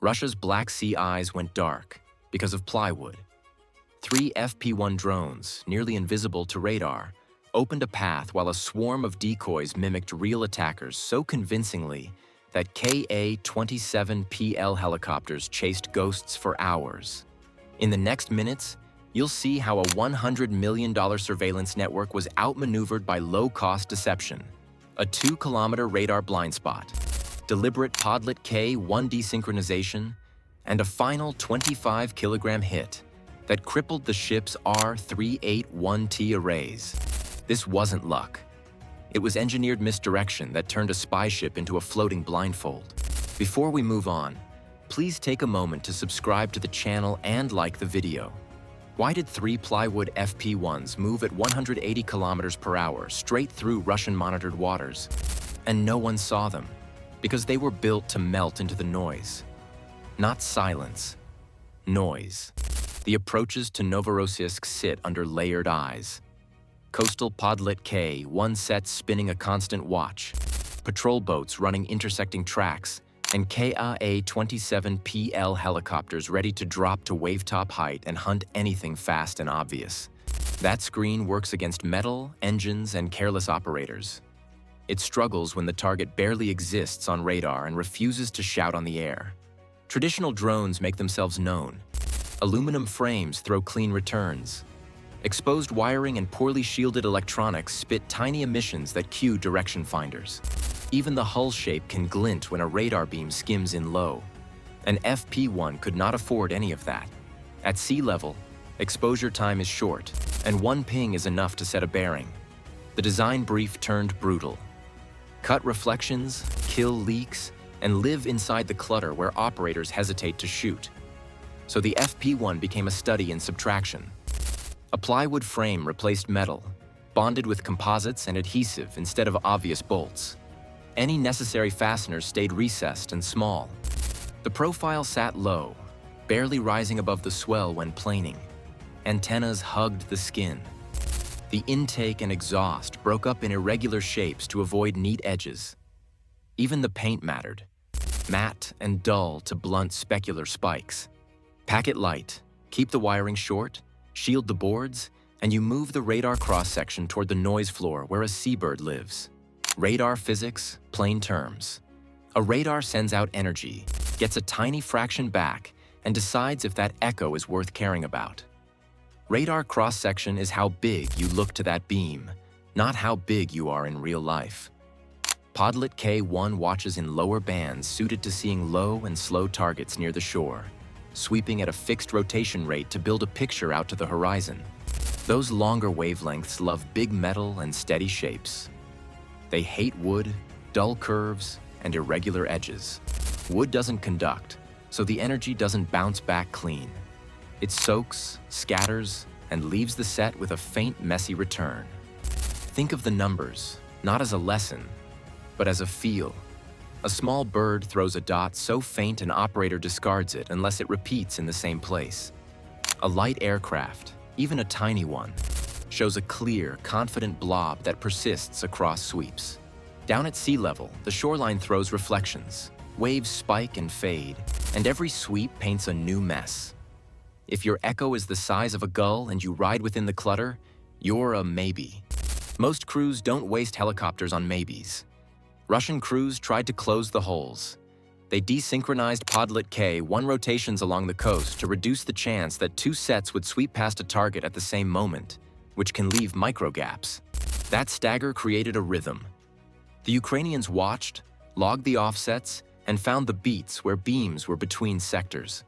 Russia's Black Sea eyes went dark because of plywood. 3 FP-1 drones, nearly invisible to radar, opened a path while a swarm of decoys mimicked real attackers so convincingly that KA27PL helicopters chased ghosts for hours. In the next minutes, you'll see how a $100 million surveillance network was outmaneuvered by low-cost deception, a 2-kilometer radar blind spot, deliberate Podlet K-1 desynchronization, and a final 25-kilogram hit that crippled the ship's R381T arrays. This wasn't luck. It was engineered misdirection that turned a spy ship into a floating blindfold. Before we move on, please take a moment to subscribe to the channel and like the video. Why did 3 plywood FP-1s move at 180 kilometers per hour straight through Russian-monitored waters? And no one saw them, because they were built to melt into the noise. Not silence, noise. The approaches to Novorossiysk sit under layered eyes. Coastal Podlet K-1 sets spinning a constant watch, patrol boats running intersecting tracks, and KA27PL helicopters ready to drop to wavetop height and hunt anything fast and obvious. That screen works against metal, engines, and careless operators. It struggles when the target barely exists on radar and refuses to shout on the air. Traditional drones make themselves known. Aluminum frames throw clean returns. Exposed wiring and poorly shielded electronics spit tiny emissions that cue direction finders. Even the hull shape can glint when a radar beam skims in low. An FP-1 could not afford any of that. At sea level, exposure time is short, and 1 ping is enough to set a bearing. The design brief turned brutal. Cut reflections, kill leaks, and live inside the clutter where operators hesitate to shoot. So the FP-1 became a study in subtraction. A plywood frame replaced metal, bonded with composites and adhesive instead of obvious bolts. Any necessary fasteners stayed recessed and small. The profile sat low, barely rising above the swell when planing. Antennas hugged the skin. The intake and exhaust broke up in irregular shapes to avoid neat edges. Even the paint mattered, matte and dull to blunt specular spikes. Pack it light, keep the wiring short, shield the boards, and you move the radar cross-section toward the noise floor where a seabird lives. Radar physics, plain terms. A radar sends out energy, gets a tiny fraction back, and decides if that echo is worth caring about. Radar cross-section is how big you look to that beam, not how big you are in real life. Podlet K-1 watches in lower bands suited to seeing low and slow targets near the shore, sweeping at a fixed rotation rate to build a picture out to the horizon. Those longer wavelengths love big metal and steady shapes. They hate wood, dull curves, and irregular edges. Wood doesn't conduct, so the energy doesn't bounce back clean. It soaks, scatters, and leaves the set with a faint, messy return. Think of the numbers, not as a lesson, but as a feel. A small bird throws a dot so faint an operator discards it unless it repeats in the same place. A light aircraft, even a tiny one, shows a clear, confident blob that persists across sweeps. Down at sea level, the shoreline throws reflections. Waves spike and fade, and every sweep paints a new mess. If your echo is the size of a gull and you ride within the clutter, you're a maybe. Most crews don't waste helicopters on maybes. Russian crews tried to close the holes. They desynchronized Podlet K-1 rotations along the coast to reduce the chance that 2 sets would sweep past a target at the same moment, which can leave micro-gaps. That stagger created a rhythm. The Ukrainians watched, logged the offsets, and found the beats where beams were between sectors.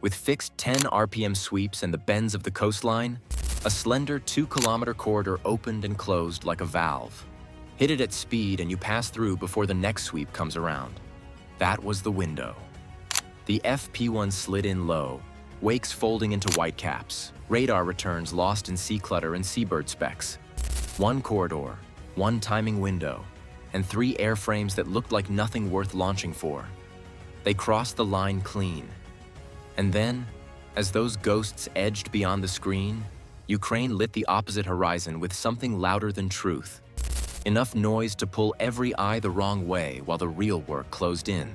With fixed 10 RPM sweeps and the bends of the coastline, a slender 2-kilometer corridor opened and closed like a valve. Hit it at speed and you pass through before the next sweep comes around. That was the window. The FP-1 slid in low, wakes folding into whitecaps, radar returns lost in sea clutter and seabird specks. 1 corridor, 1 timing window, and 3 airframes that looked like nothing worth launching for. They crossed the line clean. And then, as those ghosts edged beyond the screen, Ukraine lit the opposite horizon with something louder than truth. Enough noise to pull every eye the wrong way while the real work closed in.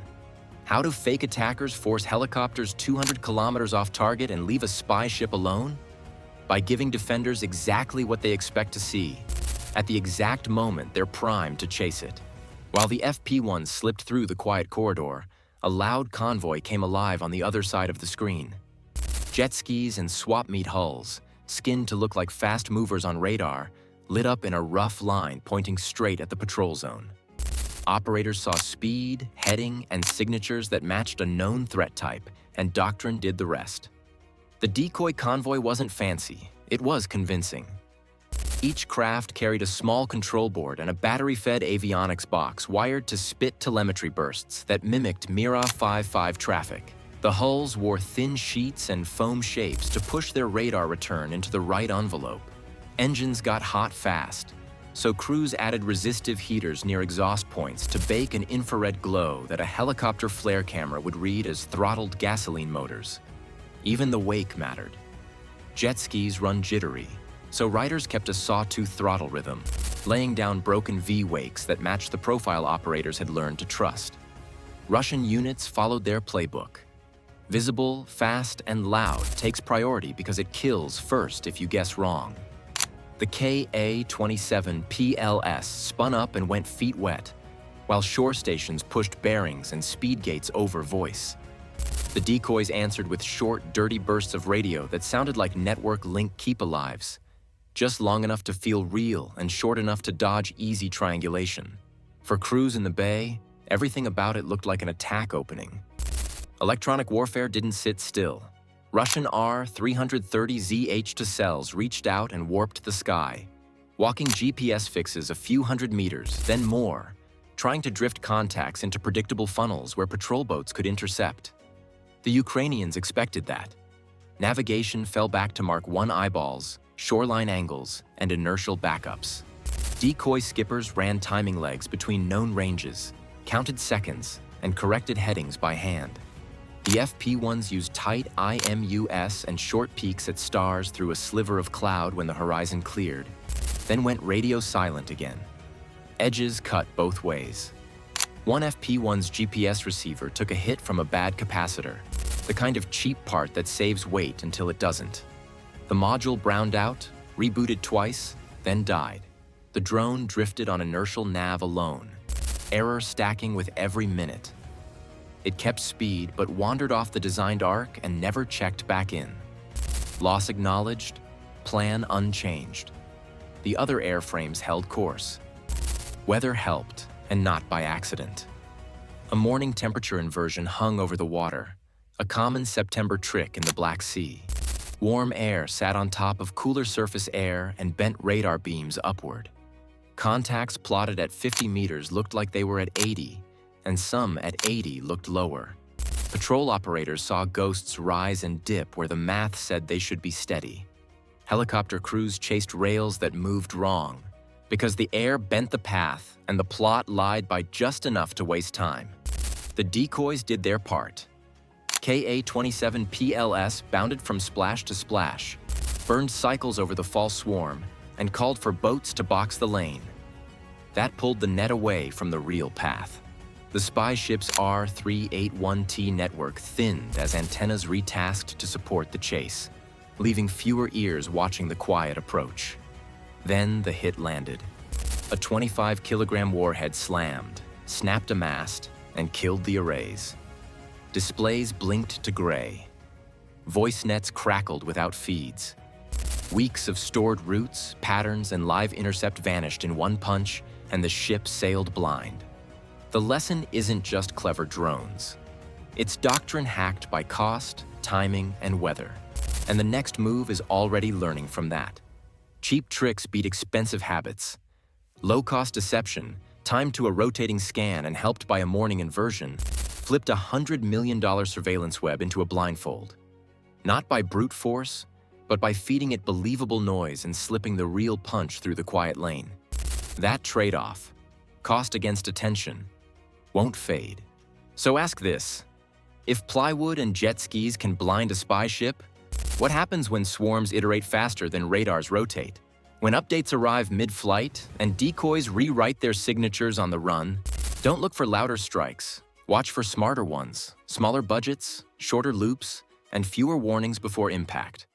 How do fake attackers force helicopters 200 kilometers off target and leave a spy ship alone? By giving defenders exactly what they expect to see, at the exact moment they're primed to chase it. While the FP-1 slipped through the quiet corridor, a loud convoy came alive on the other side of the screen. Jet skis and swap meet hulls, skinned to look like fast movers on radar, lit up in a rough line pointing straight at the patrol zone. Operators saw speed, heading, and signatures that matched a known threat type, and doctrine did the rest. The decoy convoy wasn't fancy, it was convincing. Each craft carried a small control board and a battery-fed avionics box wired to spit telemetry bursts that mimicked Mira 5-5 traffic. The hulls wore thin sheets and foam shapes to push their radar return into the right envelope. Engines got hot fast, so crews added resistive heaters near exhaust points to bake an infrared glow that a helicopter flare camera would read as throttled gasoline motors. Even the wake mattered. Jet skis run jittery, so riders kept a sawtooth throttle rhythm, laying down broken V-wakes that matched the profile operators had learned to trust. Russian units followed their playbook. Visible, fast, and loud takes priority because it kills first if you guess wrong. The KA27PL spun up and went feet wet, while shore stations pushed bearings and speed gates over voice. The decoys answered with short, dirty bursts of radio that sounded like network link keep-alives, just long enough to feel real and short enough to dodge easy triangulation. For crews in the bay, everything about it looked like an attack opening. Electronic warfare didn't sit still. Russian R-330ZH to cells reached out and warped the sky, walking GPS fixes a few hundred meters, then more, trying to drift contacts into predictable funnels where patrol boats could intercept. The Ukrainians expected that. Navigation fell back to Mark 1 eyeballs, shoreline angles, and inertial backups. Decoy skippers ran timing legs between known ranges, counted seconds, and corrected headings by hand. The FP-1s used tight IMUS and short peeks at stars through a sliver of cloud when the horizon cleared, then went radio silent again. Edges cut both ways. One FP-1's GPS receiver took a hit from a bad capacitor, the kind of cheap part that saves weight until it doesn't. The module browned out, rebooted twice, then died. The drone drifted on inertial nav alone, error stacking with every minute. It kept speed but wandered off the designed arc and never checked back in. Loss acknowledged, plan unchanged. The other airframes held course. Weather helped, and not by accident. A morning temperature inversion hung over the water, a common September trick in the Black Sea. Warm air sat on top of cooler surface air and bent radar beams upward. Contacts plotted at 50 meters looked like they were at 80, and some at 80 looked lower. Patrol operators saw ghosts rise and dip where the math said they should be steady. Helicopter crews chased rails that moved wrong, because the air bent the path and the plot lied by just enough to waste time. The decoys did their part. KA27PL bounded from splash to splash, burned cycles over the false swarm, and called for boats to box the lane. That pulled the net away from the real path. The spy ship's R381T network thinned as antennas retasked to support the chase, leaving fewer ears watching the quiet approach. Then the hit landed. A 25-kilogram warhead slammed, snapped a mast, and killed the arrays. Displays blinked to gray. Voice nets crackled without feeds. Weeks of stored routes, patterns, and live intercept vanished in one punch, and the ship sailed blind. The lesson isn't just clever drones. It's doctrine hacked by cost, timing, and weather. And the next move is already learning from that. Cheap tricks beat expensive habits. Low-cost deception, timed to a rotating scan and helped by a morning inversion, flipped a $100 million surveillance web into a blindfold. Not by brute force, but by feeding it believable noise and slipping the real punch through the quiet lane. That trade-off, cost against attention, won't fade. So ask this: if plywood and jet skis can blind a spy ship, what happens when swarms iterate faster than radars rotate? When updates arrive mid-flight and decoys rewrite their signatures on the run, don't look for louder strikes. Watch for smarter ones, smaller budgets, shorter loops, and fewer warnings before impact.